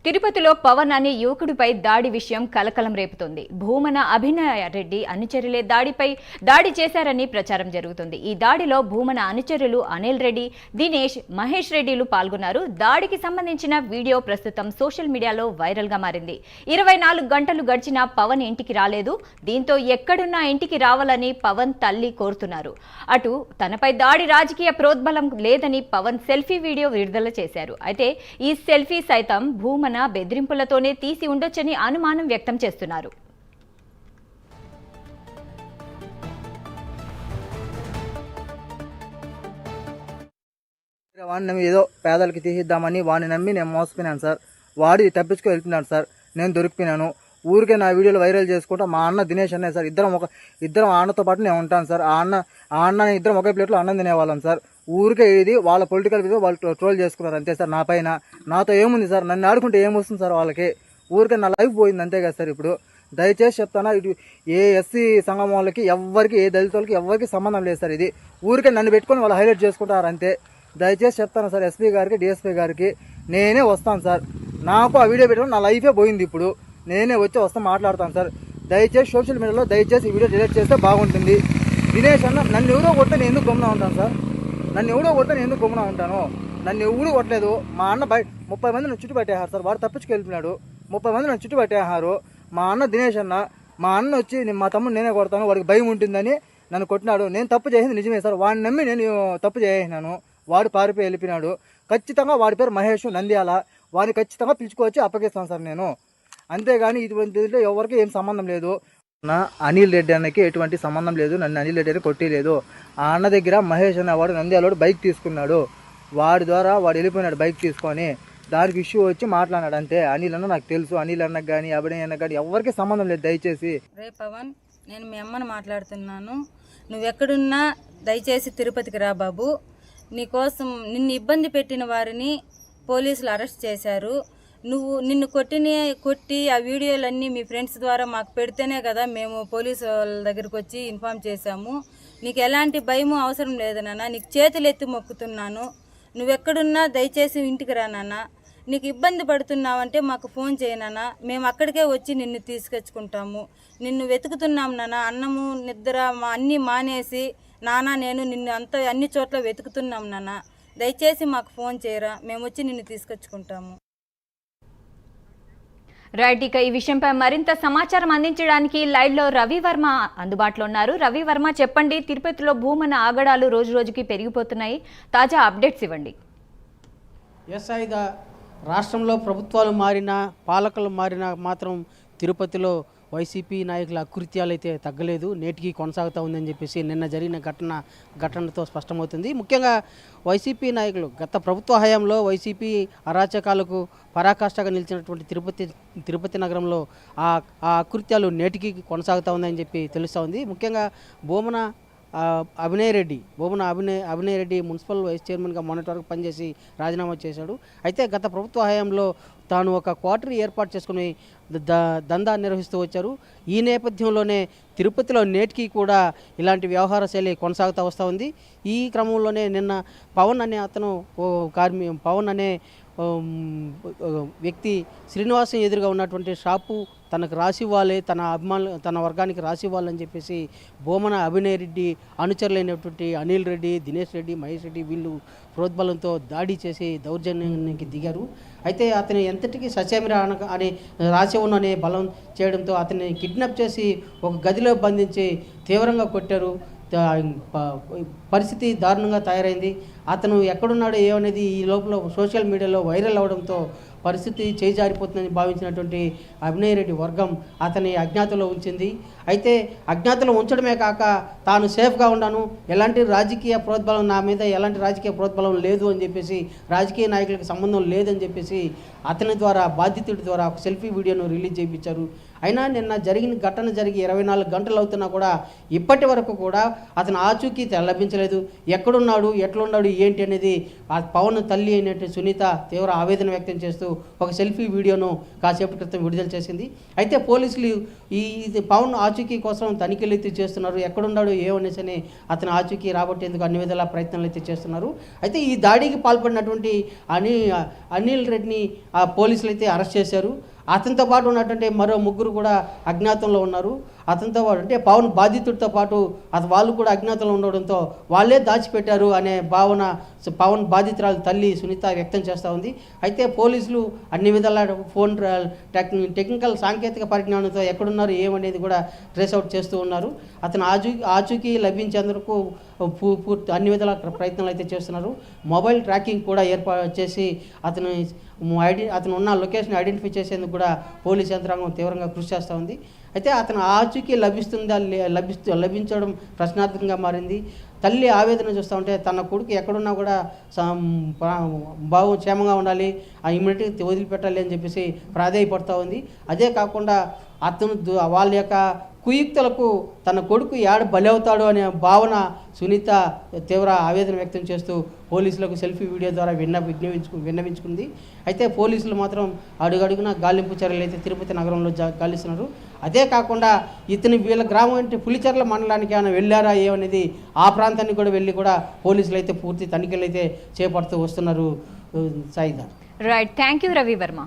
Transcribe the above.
తిరుపతిలో పవన్ అనే యువకుడిపై దాడి విషయం కలకలం రేపుతోంది. భూమన అభినయ రెడ్డి అనుచరులే దాడి చేశారని ప్రచారం జరుగుతుంది. ఈ దాడిలో భూమన అనుచరులు అనిల్ రెడ్డి, దినేష్, మహేష్ రెడ్డిలు పాల్గొన్నారు. దాడికి సంబంధించిన వీడియో ప్రస్తుతం సోషల్ మీడియాలో వైరల్ గా మారింది. 24 గంటలు గడిచినా పవన్ ఇంటికి రాలేదు. దీంతో ఎక్కడున్నా ఇంటికి రావాలని పవన్ తల్లి కోరుతున్నారు. అటు తనపై దాడి రాజకీయ ప్రోద్బలం లేదని పవన్ సెల్ఫీ వీడియో విడుదల చేశారు. అయితే ఈ సెల్ఫీ సైతం భూమన బెదిరింపులతోనే తీసి ఉండొచ్చని అనుమానం వ్యక్తం చేస్తున్నారు. వాడిని ఏదో పేదలకి తీసిద్దామని వాడిని నమ్మి నేను మోసపోయినాను సార్. వాడి తప్పించుకు వెళ్తున్నాడు సార్. నేను దొరికిపోయినాను. ఊరికే నా వీడియోలు వైరల్ చేసుకుంటా మా అన్న దినేష్ అనే సార్ ఇద్దరం అన్నతో పాటు నేను ఉంటాను సార్. ఆ అన్న ఇద్దరం ఒకే ప్లేట్లో అన్నం తినేవాళ్ళం సార్. ఊరికే ఇది వాళ్ళ పొలిటికల్ మీద వాళ్ళు ట్రోల్ చేసుకున్నారు అంతే సార్. నా పైన నాతో ఏముంది సార్? నన్ను ఆడుకుంటే ఏమొస్తుంది సార్? వాళ్ళకి ఊరికే నా లైఫ్ పోయింది అంతే కదా సార్. ఇప్పుడు దయచేసి చెప్తానా, ఇటు ఏ ఎస్సీ సంఘం వాళ్ళకి ఎవరికి, ఏ దళితులకి ఎవరికి సంబంధం లేదు సార్. ఇది ఊరికే నన్ను పెట్టుకొని వాళ్ళు హైలైట్ చేసుకుంటారు అంతే. దయచేసి చెప్తాను సార్, ఎస్పీ గారికి, డిఎస్పీ గారికి నేనే వస్తాను సార్. నాకు ఆ వీడియో పెట్టుకుని నా లైఫే పోయింది. ఇప్పుడు నేనే వచ్చి వస్తాను, మాట్లాడతాను సార్. దయచేసి సోషల్ మీడియాలో దయచేసి ఈ వీడియో డిలీట్ చేస్తే బాగుంటుంది. దినేష్ అన్న నన్ను ఎవరో కొడితే నేను ఎందుకు గమ్మున ఉంటాను సార్? నన్ను ఎవడో కొడితే నేను ఎందుకు గమ్మున ఉంటాను? నన్ను ఎవడు కొట్టలేదు. మా అన్న 30 మంది నన్ను చుట్టుపట్టేహారు సార్. వాడు తప్పించుకెళ్ళిపోయినాడు. 30 మంది నన్ను చుట్టుపట్టేహారు. మా అన్న దినేష్ అన్న, మా అన్న వచ్చి మా తమ్ముడు నేనే కొడతాను, వాడికి భయం ఉంటుందని నన్ను కొట్టినాడు. నేను తప్పు చేసింది నిజమే సార్. వాడిని నమ్మి నేను తప్పు చేసినాను. వాడు పారిపోయి వెళ్ళిపోయినాడు. ఖచ్చితంగా వాడి పేరు మహేష్, నంద్యాల. వాడిని ఖచ్చితంగా పిలుచుకోవచ్చి అప్పగిస్తాను సార్ నేను. అంతేగాని ఇటువంటి ఎవరికి ఏం సంబంధం లేదు. నా అనిల్ రెడ్డి అన్నకి ఎటువంటి సంబంధం లేదు. నన్ను అనిల్ రెడ్డి అని కొట్టలేదు. ఆ అన్న దగ్గర మహేష్ అన్న వాడు నంద్యాలవాడు బైక్ తీసుకున్నాడు. వాడి ద్వారా వాడు వెళ్ళిపోయినాడు బైక్ తీసుకొని. దానికి ఇష్యూ వచ్చి మాట్లాడినాడు అంతే. అనిల్ అన్న నాకు తెలుసు. అనిల్ అన్నకు కానీ అభినయ్ అన్నకు కానీ ఎవరికి సంబంధం లేదు. దయచేసి రే పవన్, నేను మీ అమ్మని మాట్లాడుతున్నాను. నువ్వెక్కడున్నా దయచేసి తిరుపతికి రా బాబు. నీకోసం నిన్ను ఇబ్బంది పెట్టిన వారిని పోలీసులు అరెస్ట్ చేశారు. నిన్ను కొట్టి ఆ వీడియోలన్నీ మీ ఫ్రెండ్స్ ద్వారా మాకు పెడితేనే కదా మేము పోలీసు వాళ్ళ దగ్గరికి వచ్చి ఇన్ఫామ్ చేశాము. నీకు ఎలాంటి భయము అవసరం లేదు నాన్న. నీకు చేతులు ఎత్తి మొక్కుతున్నాను. నువ్వెక్కడున్నా దయచేసి ఇంటికి రా నాన్న. నీకు ఇబ్బంది పడుతున్నావంటే మాకు ఫోన్ చేయనా, మేము అక్కడికే వచ్చి నిన్ను తీసుకొచ్చుకుంటాము. నిన్ను వెతుకుతున్నాం నాన్న. అన్నము నిద్ర అన్నీ మానేసి నాన్న నేను నిన్ను అన్ని చోట్ల వెతుకుతున్నాం నాన్న. దయచేసి మాకు ఫోన్ చేయరా, మేము వచ్చి నిన్ను తీసుకొచ్చుకుంటాము. రైట్, ఇక ఈ విషయంపై మరింత సమాచారం అందించడానికి లైవ్లో రవివర్మ అందుబాటులో ఉన్నారు. రవివర్మ, చెప్పండి, తిరుపతిలో భూమన ఆగడాలు రోజు రోజుకి పెరిగిపోతున్నాయి. తాజా అప్డేట్స్ ఇవ్వండి. ఎస్ఐగా రాష్ట్రంలో ప్రభుత్వాలు మారినా, పాలకులు మారినా మాత్రం తిరుపతిలో వైసీపీ నాయకుల అకృత్యాలు అయితే తగ్గలేదు, నేటికి కొనసాగుతూ ఉందని చెప్పేసి నిన్న జరిగిన ఘటనతో స్పష్టమవుతుంది. ముఖ్యంగా వైసీపీ నాయకులు గత ప్రభుత్వ హయాంలో వైసీపీ అరాచకాలకు పరాకాష్ఠగా నిలిచినటువంటి తిరుపతి నగరంలో ఆ అకృత్యాలు నేటికి కొనసాగుతూ ఉందని చెప్పి తెలుస్తూ ఉంది. ముఖ్యంగా భూమన అభినయ్ రెడ్డి మున్సిపల్ వైస్ చైర్మన్గా మొన్నటి వరకు పనిచేసి రాజీనామా చేశాడు. అయితే గత ప్రభుత్వ హయాంలో తాను ఒక క్వార్టర్ ఏర్పాటు చేసుకుని దందా నిర్వహిస్తూ వచ్చారు. ఈ నేపథ్యంలోనే తిరుపతిలో నేటికి కూడా ఇలాంటి వ్యవహార శైలి కొనసాగుతూ వస్తూ ఉంది. ఈ క్రమంలోనే నిన్న పవన్ అనే వ్యక్తి శ్రీనివాసం ఎదురుగా ఉన్నటువంటి షాపు తనకు రాసివ్వాలి, తన వర్గానికి రాసివ్వాలని చెప్పేసి భూమన అభినయ్ రెడ్డి అనుచరులైనటువంటి అనిల్ రెడ్డి, దినేష్ రెడ్డి, మహేష్ రెడ్డి వీళ్ళు ప్రోద్బలంతో దాడి చేసి దౌర్జన్యానికి దిగారు. అయితే అతని ఎంతటికి సత్యామిరా అని రాసి ఉన్ననే బలం చేయడంతో అతన్ని కిడ్నాప్ చేసి ఒక గదిలో బంధించి తీవ్రంగా కొట్టారు. పరిస్థితి దారుణంగా తయారైంది. అతను ఎక్కడున్నాడో ఏమనేది ఈ లోపల సోషల్ మీడియాలో వైరల్ అవడంతో పరిస్థితి చేజారిపోతుందని భావించినటువంటి అభినయ్ రెడ్డి వర్గం అతని అజ్ఞాతంలో ఉంచింది. అయితే అజ్ఞాతంలో ఉంచడమే కాక తాను సేఫ్గా ఉన్నాను, ఎలాంటి రాజకీయ ప్రోద్బలం నా మీద ఎలాంటి రాజకీయ ప్రోద్బలం లేదు అని చెప్పేసి, రాజకీయ నాయకులకు సంబంధం లేదని చెప్పేసి అతని ద్వారా బాధితుడి ద్వారా ఒక సెల్ఫీ వీడియోను రిలీజ్ చేయించారు. అయినా నిన్న ఘటన జరిగి 24 గంటలు అవుతున్నా కూడా ఇప్పటి వరకు కూడా అతను ఆచూకీ లభించలేదు. కనిపించలేదు, ఎక్కడున్నాడు, ఎట్లున్నాడు, ఏంటి అనేది ఆ పవన్ తల్లి అయినట్టు సునీత తీవ్ర ఆవేదన వ్యక్తం చేస్తూ ఒక సెల్ఫీ వీడియోను కాసేపటి క్రితం విడుదల చేసింది. అయితే పోలీసులు ఇది పవన్ ఆచూకీ కోసం తనిఖీలు అయితే చేస్తున్నారు. ఎక్కడున్నాడు ఏమనేసి అని అతను ఆచూకీ రాబట్టేందుకు అన్ని విధాల ప్రయత్నాలు అయితే చేస్తున్నారు. అయితే ఈ దాడికి పాల్పడినటువంటి అనిల్ రెడ్డిని ఆ పోలీసులు అయితే అరెస్ట్ చేశారు. అతనితో పాటు ఉన్నటువంటి మరో ముగ్గురు కూడా అజ్ఞాతంలో ఉన్నారు. అతనితో పాటు అంటే పవన్ బాధితుడితో పాటు వాళ్ళు కూడా అజ్ఞాతంలో ఉండడంతో వాళ్ళే దాచిపెట్టారు అనే భావన పవన్ బాధితురాలు తల్లి సునీత వ్యక్తం చేస్తూ ఉంది. అయితే పోలీసులు అన్ని విధాల ఫోన్ టెక్నికల్ సాంకేతిక పరిజ్ఞానంతో ఎక్కడున్నారు ఏమనేది కూడా ట్రేస్ అవుట్ చేస్తూ ఉన్నారు. అతను ఆచూకీ లభించేందుకు పూర్తి అన్ని విధాల ప్రయత్నాలు అయితే చేస్తున్నారు. మొబైల్ ట్రాకింగ్ కూడా ఏర్పాటు చేసి అతను ఉన్న లొకేషన్ ఐడెంటిఫై చేసేందుకు కూడా పోలీస్ యంత్రాంగం తీవ్రంగా కృషి చేస్తూ ఉంది. అయితే అతను ఆచూకీ లభించడం ప్రశ్నార్థకంగా మారింది. తల్లి ఆవేదన చూస్తూ ఉంటే తన కొడుకు ఎక్కడున్నా కూడా క్షేమంగా ఉండాలి, ఇమ్మీడియట్గా వదిలిపెట్టాలి అని చెప్పేసి ప్రాధేయపడుతూ ఉంది. అదే కాకుండా అతను వాళ్ళ యొక్క కుయుక్తులకు తన కొడుకు బలి అవుతాడు అనే భావన సునీత తీవ్ర ఆవేదన వ్యక్తం చేస్తూ పోలీసులకు సెల్ఫీ వీడియో ద్వారా విన్నవించుకుంది. అయితే పోలీసులు మాత్రం అడుగడుగున గాలింపు చర్యలు అయితే తిరుపతి నగరంలో గాలిస్తున్నారు. అదే కాకుండా వీళ్ళ గ్రామం అంటే పులిచెర్ల మండలానికి ఏమైనా వెళ్ళారా ఏమనేది ఆ ప్రాంతానికి కూడా వెళ్ళి కూడా పోలీసులు అయితే పూర్తి తనిఖీలు అయితే చేపడుతూ వస్తున్నారు. సాయిగా right, thank you Ravi Varma.